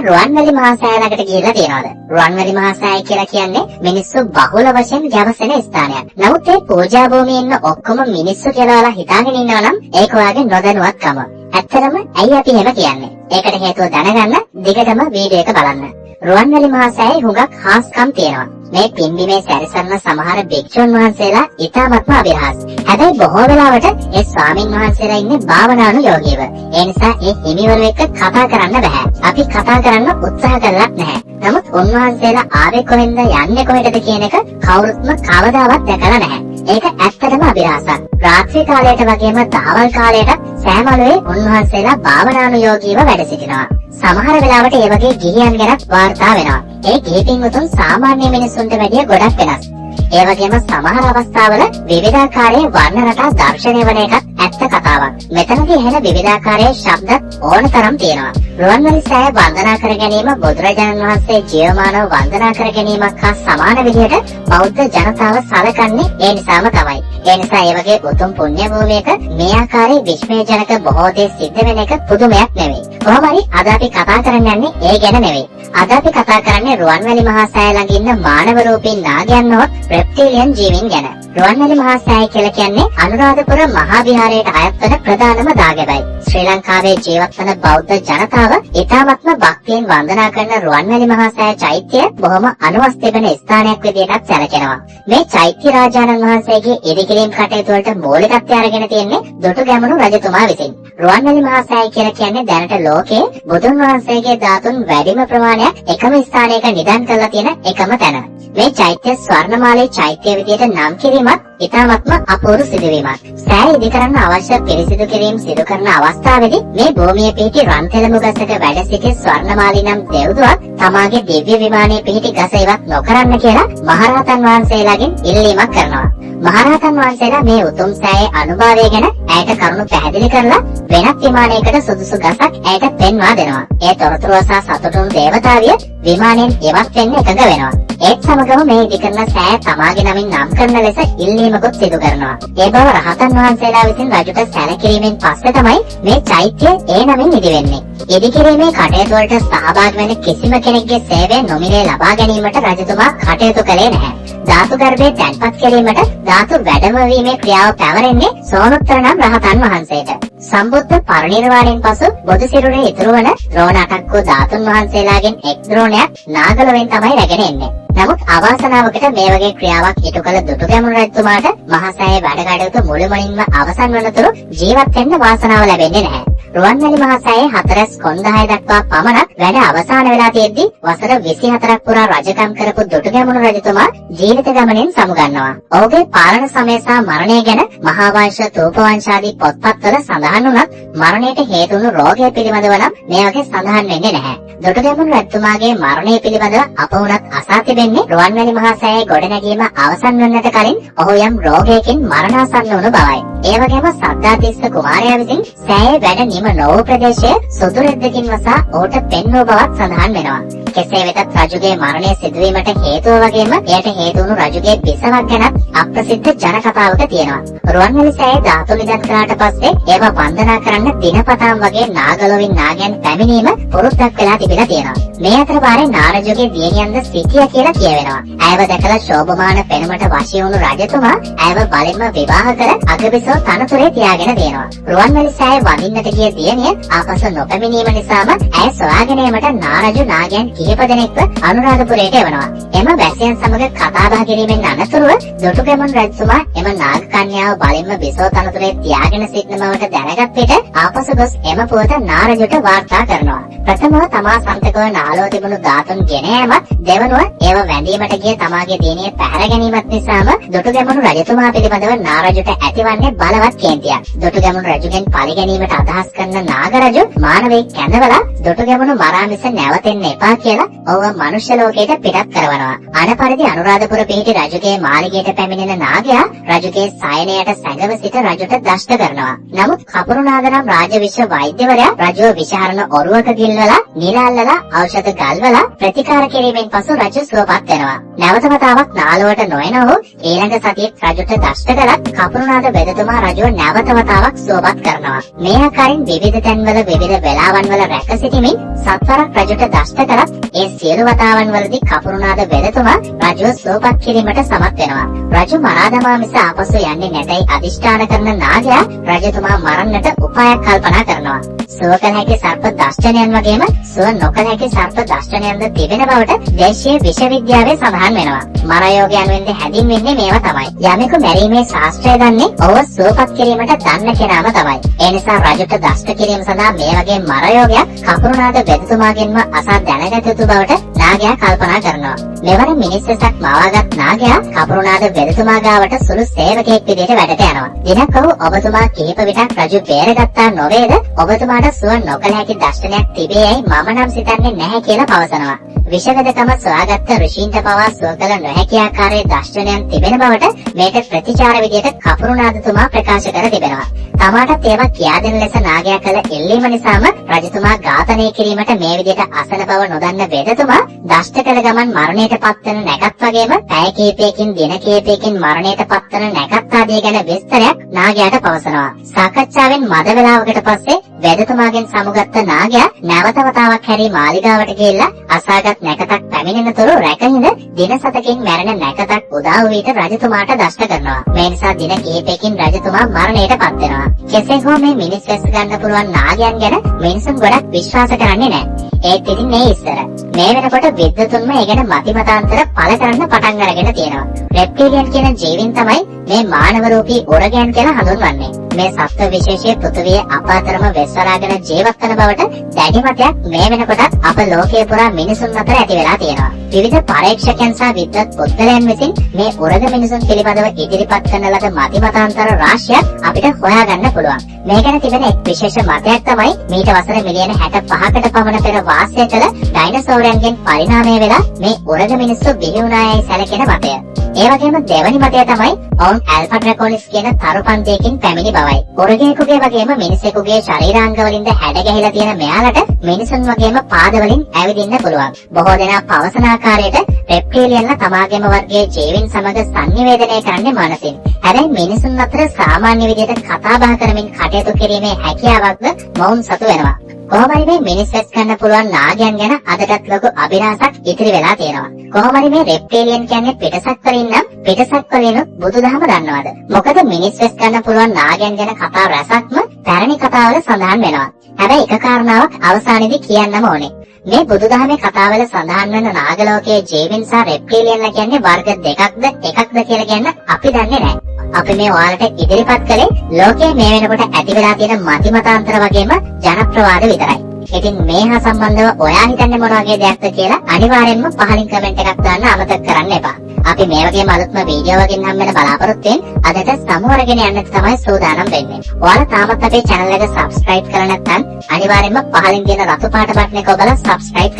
රුවන්වැලි මහා සෑය ළඟට ගිහිල්ලා තියෙනවද? රුවන්වැලි මහා සෑය කියලා කියන්නේ මිනිස්සු බහුල වශයෙන් ගැවසෙන ස්ථානයක්. නමුත් ඒ පූජා භූමියේ ඉන්න ඔක්කොම මිනිස්සු කියලා හිතාගෙන ඉන්නවා නම් ඒක වාගේ නොදැනුවත්කම. ඇත්තටම ඇයි අපි එහෙම කියන්නේ? ඒකට හේතුව දැනගන්න දිගටම වීඩියෝ එක බලන්න. රුවන්වැලි මහා සෑයේ හුඟක් හාස්කම් තියෙනවා. මේ පින්බිමේ සැරිසරන සමහර භික්ෂුන් වහන්සේලා ඉතාමත්ම අභිරහස්. හැබැයි බොහෝ වෙලාවට ඒ ස්වාමින් වහන්සේලා ඉන්නේ භාවනානුයෝගීව. ඒ නිසා ඒ හිමිවරු එක්ක කතා කරන්න බෑ. අපි කතා කරන්න උත්සාහ කළත් නැහැ. නමුත් උන්වහන්සේලා ආවේ කොහෙන්ද යන්නේ කොහෙටද කියන එක කවුරුත්ම කවදාවත් දැකලා නැහැ. ඒක ඇත්තටම අභිරහසක්. රාත්‍රී කාලයට වගේම දහවල් කාලයට සෑමලුවේ උන්වහන්සේලා භාවනානුයෝගීව වැඩ සිටිනවා. සමහර වෙලාවට ඒ වගේ ගිහියන් ගැනත් වාර්තා වෙනවා. ඒ ගිහි පින්වතුන් සාමාන්‍ය මිනිස්සුන්ට වැඩිය ගොඩක් වෙනස්. ඒ වගේම සමහර අවස්ථාවල විවිධාකාරයේ වර්ණ රටා දර්ශනය වන එකත් ඇත්ත කතාවක්. මෙතනදී එහෙන විවිධාකාරයේ ශබ්දත් ඕනතරම් තියෙනවා. රුවන්වැලි සෑය වන්දනා කර ගැනීම බුදුරජාණන් වහන්සේ ජීවමානව වන්දනා කර ගැනීමක් හා සමාන විදිහට බෞද්ධ ජනතාව සැලකන්නේ ඒ නිසාම තමයි. ඒ නිසා ඒ වගේ උතුම් පුණ්‍ය භූමියක මේ ආකාරයේ විස්මයජනක බොහෝ දේ සිද්ධ වෙන එක පුදුමයක් නෙවෙයි. කොහොම හරි අද අපි කතා කරන්න යන්නේ ඒ ගැන නෙවෙයි. අද අපි කතා කරන්නේ රුවන්වැලි මහා සෑය ළඟ ඉන්න මානව රූපී නාගයන් හෝ රෙප්ටිලියන් ජීවීන් ගැන. රුවන්වැලි මහා සෑය කියලා කියන්නේ අනුරාධපුර මහා විහාරයට අයත් වන ප්‍රධානම දාගැබයි. ශ්‍රී ලංකාවේ ජීවත් වන බෞද්ධ ජනතාව ඉතාමත්ම භක්තියෙන් වන්දනා කරන රුවන්වැලි මහා සෑය චෛත්‍යය බොහොම අනුවස් තිබෙන ස්ථානයක් විදිහටත් සැලකෙනවා. මේ චෛත්‍ය රාජානන් වහන්සේගේ ඉදිකිරීම් කටයුතු වලට මූලිකත්වය අරගෙන තියෙන්නේ දුටුගැමුණු රජතුමා විසින්. රුවන්වැලි මහා සෑය කියලා කියන්නේ දැනට ලෝකයේ බුදුන් වහන්සේගේ ධාතුන් වැඩිම ප්‍රමාණයක් එකම ස්ථානයක නිදන් කරලා තියෙන එකම තැන. මේ චෛත්‍ය ස්වර්ණමාලී චෛත්‍ය විදියට නම් කිරීමත් ඉතාමත්ම අපූර්ව සිදුවීමක්. සෑය ඉදි කරන්න අවශ්‍ය පිරිසිදු කිරීම සිදු කරන අවස්ථාවේදී මේ භූමියේ පිහිටි රන්තෙලඹු ගසක වැඩ සිටි ස්වර්ණමාලී නම් දෙව්දුවක් තමාගේ දිව්‍ය විමානයේ පිහිටි ගස ඉවත් නොකරන්න කියලා මහරහතන් වහන්සේලාගෙන් ඉල්ලීමක් කරනවා. මහරහතන් වහන්සේලා මේ උතුම් සෑයේ අනුභවය ගැන ඇයට කරුණු පැහැදිලි කරලා වෙනත් විමානයකට සුදුසු ගසක් ඇයට පෙන්වා දෙනවා. ඒ තොරතුරු අසා සතුටුන් දේවතාවිය විමානයෙන් ඉවත් වෙන්න එකඟ වෙනවා. ඒත් සමගම මේ ඉදි කරන සෑය තමාගේ නමින් නම් කරන ලෙස ඉල්ලීමකුත් සිදු කරනවා. ඒ බව රහතන් වහන්සේලා විසින් රජුට සැලකිරීමෙන් පස්සේ තමයි මේ චෛත්‍යය ඒ නමින් ඉදි වෙන්නේ. ඉදි කිරීමේ කටයුතු වලට සහභාගී වෙන කිසිම කෙනෙක්ගේ සේවය නොමිලේ ලබා ගැනීමට රජතුමා කටයුතු කළේ නැහැ. ධාතු ගර්භයේ තැන්පත් කිරීමට ධාතු වැඩමවීමේ ක්‍රියාව පැවරෙන්නේ සෝනුත්තර නම් රහතන් වහන්සේට. සම්බුද්ධ පරිනිර්වාණයෙන් පසු බොදු සිරුරේ ඉතුරු වන ද්‍රෝණ 8ක් වූ ධාතුන් වහන්සේලාගෙන් එක් ද්‍රෝණයක් නාගලොවෙන් තමයි රැගෙන එන්නේ. නමුත් අවාසනාවකට මේ වගේ ක්‍රියාවක් ඉටු කළ දුටුගැමුණු රජතුමාට මහා සෑයේ වැඩ කටයුතු මුළුමනින්ම අවසන් වනතුරු ජීවත් වෙන්න වාසනාව ලැබෙන්නේ නැහැ. රුවන්වැලි මහා සෑයේ 4 කොන් 10 දක්වා පමණක් වැඩ අවසන් වෙලා තියෙද්දි වසර 24ක් පුරා රජකම් කරපු දුටුගැමුණු රජතුමා ජීවිත ගමනෙන් සමුගන්නවා. ඔහුගේ පාලන සමය සහ මරණය ගැන මහා වංශ, තූප වංශ ආදී පොත්පත්වල සඳහන් වුණත් මරණයට හේතු වුණු රෝගය පිළිබඳව නම් මේ වගේ සඳහන් වෙන්නේ නැහැ. දුටුගැමුණු රජතුමාගේ මරණය පිළිබඳව අප වුණත් අසා තිබෙන්නේ රුවන්වැලි මහා සෑයේ ගොඩනැගීම අවසන් වන්නට කලින් ඔහු යම් රෝගයකින් මරණාසන්න වුණු බවයි. ඒ වගේම සද්ධාතිස්ස කුමාරයා විසින් සෑයේ වැඩ නිම නොවූ ප්‍රදේශය සුදු රෙද්දකින් වසා ඔහුට පෙන්වූ බවත් සඳහන් වෙනවා. කෙසේ වෙතත් රජුගේ මරණය සිදුවීමට හේතුව වගේම එයට හේතු වුණු රජුගේ බිසවක් ගැනත් අප්‍රසිද්ධ ජන කතාවක තියෙනවා. රුවන්වැලි සෑයේ ධාතු නිදන් කළාට පස්සේ ඒවා වන්දනා කරන්න දිනපතාම වගේ නාගලොවින් නාගයන් පැමිණීම පුරුද්දක් වෙලා තිබිලා තියෙනවා. මේ අතර පාරේ නාරජුගේ දියණියන්ද සිටියා කියලා කියවෙනවා. ඇයව දැකලා ශෝභමාන පෙනුමට වශී වුණු රජතුමා ඇයව බලෙන්ම විවාහ කර අගබිසව තනතුරේ තියාගෙන තියෙනවා. රුවන්වැලි සෑයේ වඳින්නට ගිය දියණිය ආපසු නොපැමිණීම නිසාම ඇය සොයාගෙන යාමට නාරජු නාගයන් කිහිප දෙනෙක්ව අනුරාධපුරයට එවනවා. එම වැසියන් සමග කතා බහ කිරීමෙන් අනතුරුව දුටුගැමුණු රජතුමා එම නාග කන්‍යාව බලෙන්ම බිසව තනතුරේ තියාගෙන සිටින බවට දැනගත් විට ආපසු ගොස් එම පුවත නාරජුට වාර්තා කරනවා. ප්‍රථමව තමා සන්තකව නාලෝ තිබුණු ධාතුන් ගෙන යාමත්, දෙවනුව ඒව වැඳීමට ගිය තමාගේ දියණිය පැහැර ගැනීමත් නිසාම දුටුගැමුණු රජතුමා පිළිබඳව නාරජුට ඇතිවන්නේ බලවත් කේන්තියක්. දුටුගැමුණු රජුගෙන් පරිගැනීමට අදහස් කරන නාගරජු මානවයෙක් කැඳවලා දුටුගැමුණු මරා මිස නැවතෙන්න එපා කියලා ඔව්ව මනුෂ්‍ය ලෝකයට පිටත් කරනවා. අනපරිදි අනුරාධපුර පිහිටි රජුගේ මාලිගයට පැමිණෙන නාගයා රජුගේ සයනයට සැඟව සිට රජුට දෂ්ට කරනවා. නමුත් කපුරුනාද නම් රාජ විශ්ව වෛද්‍යවරයා රජුව විෂහරණ ඔරුවක ගිල්වලා නිලල්ලලා ඖෂධ ගල්වලා ප්‍රතිකාර කිරීමෙන් පසු රජු සුවපත් වෙනවා. නැවත වතාවක් නාලුවට නොයන ඔහු ඊළඟ සතියේ රජුට දෂ්ට කළත් කපුරුනාද වෙදතුමා රජුව නැවත වතාවක් සුවපත් කරනවා. මේ ආකාරයෙන් විවිධ තැන්වල විවිධ වෙලාවන් වල රැක සිටීමෙන් සත්වරක් රජුට දෂ්ට කළත් ඒ සියලු වතාවන් වලදී කපුරුනාද වෙදතුමා රජුව සුවපත් කිරීමට සමත් වෙනවා. රජු මරා දමා මිස ආපසු යන්නේ නැතයි අදිෂ්ඨාන කරන නාගයා රජතුමා මරන්නට උපායක් කල්පනා කරනවා. සුව කළ හැකි සර්ප දෂ්ටනයන් වගේම සුව නොකළ හැකි සර්ප දෂ්ටනයන්ද තිබෙන බවට දේශීය විශ්වවිද්‍යාලයේ සඳහන් වෙනවා. මරයෝග යනුවෙන් හැඳින්වෙන්නේ මේවා තමයි. යමෙකු මැරීමේ ශාස්ත්‍රය දන්නේ ඔහුව සුවපත් කිරීමට දන්න කෙනාම තමයි. ඒ නිසා රජුට දෂ්ට කිරීම සඳහා මේ වගේ මරයෝගයක් කපුරුනාද වෙදතුමාගෙන්ම අසා දැනගත යුතු බවට නාගයා කල්පනා කරනවා. මෙවර මිනිස් වෙසක් මවාගත් නාගයා කපුරුනාද වෙදතුමා ගාවට සුළු සේවකයෙක් විදිහට වැඩට යනවා. දිනක් ඔහු ඔබතුමා කිහිප විටක් රජු බේරගත්තා නොවේද? ඔබතුමාට සුව නොකළ හැකි දෂ්ටනයක් තිබේයයි මම නම් සිතන්නේ නැහැ කියලා පවසනවා. විෂවේදකම සොයාගත්ත ඍෂීන්ට පවා සුව කළ නොහැකි ආකාරයේ දෂ්ටනයන් තිබෙන බවට මේක ප්‍රතිචාර විදිහට කපුරුනාදතුමා ප්‍රකාශ කර තිබෙනවා. තමාටත් ඒවා කියා දෙන ලෙස නාගයා කළ එල්ලීම නිසාම රජතුමා ඝාතනය කිරීමට මේ විදිහට අසන බව නොදන්න වෙදතුමා දෂ්ට කළ ගමන් මරණයට පත්වන නැකත් වගේම පැය කිහිපයකින් දින කිහිපයකින් මරණයට පත්වන නැකත් ආදී ගැන විස්තරයක් නාගයාට පවසනවා. සාකච්ඡාවෙන් මද වේලාවකට පස්සේ වෙදතුමාගෙන් සමුගත්ත නාගයා නැවත වතාවක් හැරී මාලිගාවට ගිහිල්ලා අසාගත් නැකතක් පැමිණෙනතුරු රැකහිඳ දින 7කින් මැරෙන නැකතක් උදා වූ විට රජතුමාට දෂ්ට කරනවා. මේ නිසා දින කිහිපයකින් රජතුමා මරණයට පත් වෙනවා. කෙසේ හෝ මේ මිනිස් වැස්ස ගන්න පුළුවන් නාගයන් ගැන මිනිසුන් ගොඩක් විශ්වාස කරන්නේ නැහැ. ඒත් ඉතින් මේ ඉස්සර මේ වෙනකොට විද්වතුන්ම ඒ ගැන මතිමතාන්තර පළ කරන්න පටන් අරගෙන තියෙනවා. රෙප්ටිලියන් කියන ජීවීන් තමයි මේ මානව රූපී උරගයන් කියලා හඳුන්වන්නේ. මේ සත්ත්ව විශේෂයේ පෘථිවියේ අප අතරම වෙස්වලාගෙන ජීවත් වන බවට දැඩි මතයක් මේ වෙනකොටත් අප ලෝකයේ පුරා මිනිසුන් අතර ඇති වෙලා තියෙනවා. විවිධ පරීක්ෂකයන් සහ විද්වත් පුද්ගලයන් විසින් මේ උරග මිනිසුන් පිළිබඳව ඉදිරිපත් කරන ලද මතිමතාන්තර රාශියක් අපිට හොයාගන්න පුළුවන්. මේ ගැන තිබෙන එක් විශේෂ මතයක් තමයි මීට වසර මිලියන 65කට පමණ පෙර වාසය කළ ඩයිනසෝරයන්ගෙන් පරිණාමය වෙලා මේ උරග මිනිස්සු බිහි වුණායයි සැලකෙන මතය. ඒ වගේම දෙවනි මතය තමයි ඔවුන් ඇල්ෆා ඩ්‍රැකොනිස් කියන තරුපන්තියකින් පැමිණි බවයි. උරගයෙකුගේ වගේම මිනිසෙකුගේ ශරීරාංග වලින්ද හැඩ ගැහිලා තියෙන මෙයාලට මිනිසුන් වගේම පාද වලින් ඇවිදින්න පුළුවන්. බොහෝ දෙනා පවසන ආකාරයට රෙප්ටිලියන්ලා තමාගේම වර්ගයේ ජීවීන් සමග සංනිවේදනය කරන්නේ මනසින්. හැබැයි මිනිසුන් අතර සාමාන්‍ය විදිහට කතා බහ කරමින් කටයුතු කිරීමේ හැකියාවක්ද මොවුන් සතු වෙනවා. කොහොමරි මේ මිනිස් වැස් ගන්න පුළුවන් නාගයන් ගැන අදටත් ලොකු අභිලාෂයක් ඉතිරි වෙලා තියෙනවා. කොහොමරි මේ රෙප්ටිලියන් කියන්නේ පිටසක්වලින් නම් පිටසක්වලිනුත් බුදුදහම දන්නවද? මොකද මිනිස් වැස් ගන්න පුළුවන් නාගයන් ගැන කතා රසක්ම පැරණි කතාවල සඳහන් වෙනවා. හැබැයි එක කාරණාවක් අවසානයේදී කියන්නම ඕනේ. මේ බුදුදහමේ කතාවල සඳහන් වෙන නාගලෝකයේ ජීවීන් සහ රෙප්ටිලියන්ලා කියන්නේ වර්ග දෙකක්ද එකක්ද කියලා කියන්න අපි දන්නේ නැහැ. අපි මේ ඔයාලට ඉදිරිපත් කළේ ලෝකයේ මේ වෙනකොට ඇති වෙලා තියෙන මතිමතාන්තර වගේම ජනප්‍රවාද විතරයි. ඉතින් මේ හා සම්බන්ධව ඔයා හිතන්නේ මොන වගේ දෙයක්ද කියලා අනිවාර්යෙන්ම පහලින් කමෙන්ට් එකක් දාන්න අමතක කරන්න එපා. අපි මේ වගේම අලුත්ම වීඩියෝ වලින් හම් වෙන බලාපොරොත්තුෙන් අදට සමුවරගෙන යන්න තමයි සූදානම් වෙන්නේ. ඔයාලා තාමත් අපේ channel එක subscribe කරලා නැත්නම් අනිවාර්යෙන්ම පහලින් තියෙන රතු පාට බටන් එක ඔබලා subscribe